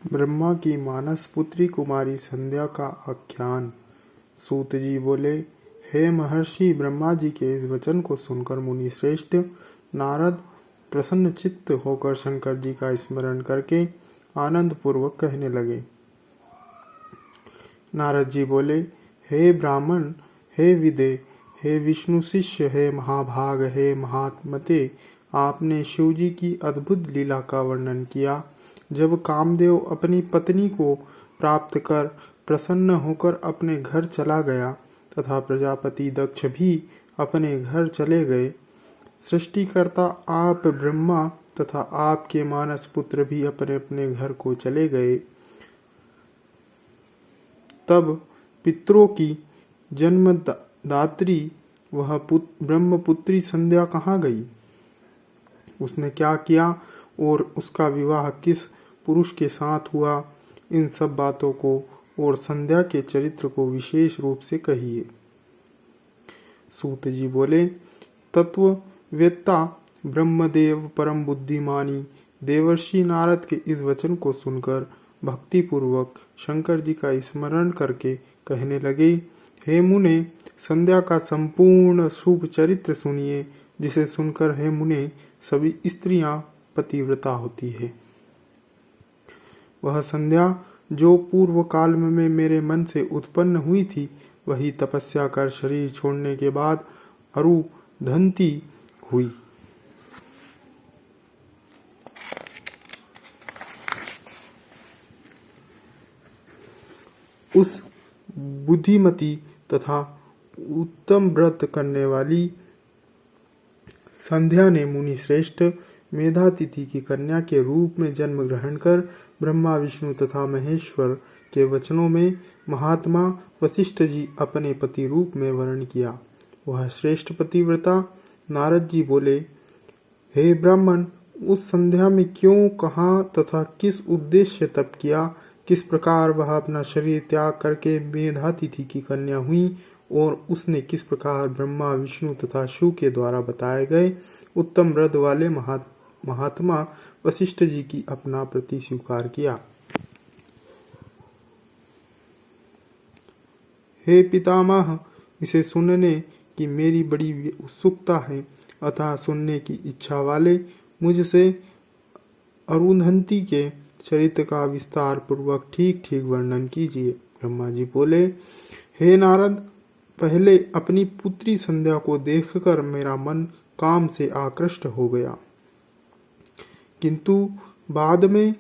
ब्रह्मा की मानस पुत्री कुमारी संध्या का आख्यान। सूत जी बोले, हे महर्षि, ब्रह्मा जी के इस वचन को सुनकर मुनि श्रेष्ठ नारद प्रसन्न चित्त होकर शंकर जी का स्मरण करके आनंद पूर्वक कहने लगे। नारद जी बोले, हे ब्राह्मण, हे विदे, हे विष्णु शिष्य, हे महाभाग, हे महात्मते, आपने शिव जी की अद्भुत लीला का वर्णन किया। जब कामदेव अपनी पत्नी को प्राप्त कर प्रसन्न होकर अपने घर चला गया तथा प्रजापति दक्ष भी अपने घर चले गए, सृष्टिकर्ता आप ब्रह्मा तथा आपके मानस पुत्र भी अपने अपने घर को चले गए, तब पितरों की जन्मदात्री वह ब्रह्मपुत्री संध्या कहाँ गई? उसने क्या किया और उसका विवाह किस पुरुष के साथ हुआ? इन सब बातों को और संध्या के चरित्र को विशेष रूप से कहिए। सूत जी बोले, तत्ववेत्ता ब्रह्मदेव परम बुद्धिमानी देवर्षि नारद के इस वचन को सुनकर भक्ति पूर्वक शंकर जी का स्मरण करके कहने लगे, हे मुने, संध्या का संपूर्ण शुभ चरित्र सुनिए, जिसे सुनकर हे मुने सभी स्त्रियां पतिव्रता होती है। वह संध्या जो पूर्व काल में मेरे मन से उत्पन्न हुई थी, वही तपस्या कर शरीर छोड़ने के बाद अरुधंती हुई। उस बुद्धिमती तथा उत्तम व्रत करने वाली संध्या ने मुनि श्रेष्ठ मेधातिथि की कन्या के रूप में जन्म ग्रहण कर ब्रह्मा विष्णु तथा महेश्वर के वचनों में महात्मा वशिष्ठ जी अपने पति रूप में वर्णन किया। वह श्रेष्ठ पतिव्रता। नारद जी बोले, हे ब्राह्मण, उस संध्या में क्यों, कहाँ तथा किस उद्देश्य तप किया, किस प्रकार वह अपना शरीर त्याग करके मेधातिथि की कन्या हुई और उसने किस प्रकार ब्रह्मा विष्णु तथा शिव के द्वारा बताए गए उत्तम व्रत वाले महात्मा वशिष्ठ जी की अपना प्रति स्वीकार किया। हे पितामह, इसे सुनने की मेरी बड़ी उत्सुकता है, अतः सुनने की इच्छा वाले मुझसे अरुंधति के चरित्र का विस्तार पूर्वक ठीक ठीक वर्णन कीजिए। ब्रह्मा जी बोले, हे नारद, पहले अपनी पुत्री संध्या को देखकर मेरा मन काम से आकृष्ट हो गया, किंतु बाद में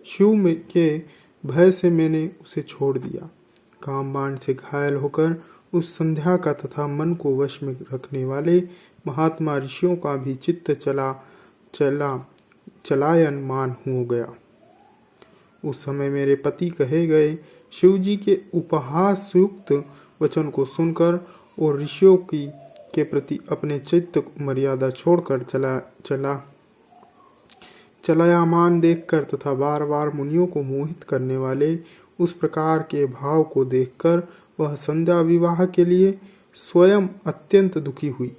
शिव के भय से मैंने उसे छोड़ दिया। काम बाण से घायल होकर उस संध्या का तथा मन को वश में रखने वाले महात्मा ऋषियों का भी चित्त चलायमान हो गया। उस समय मेरे पति कहे गए शिव जी के उपहास युक्त वचन को सुनकर और ऋषियों के प्रति अपने चित्त मर्यादा छोड़कर चलायमान देखकर तथा बार बार मुनियों को मोहित करने वाले उस प्रकार के भाव को देखकर वह संध्या विवाह के लिए स्वयं अत्यंत दुखी हुई।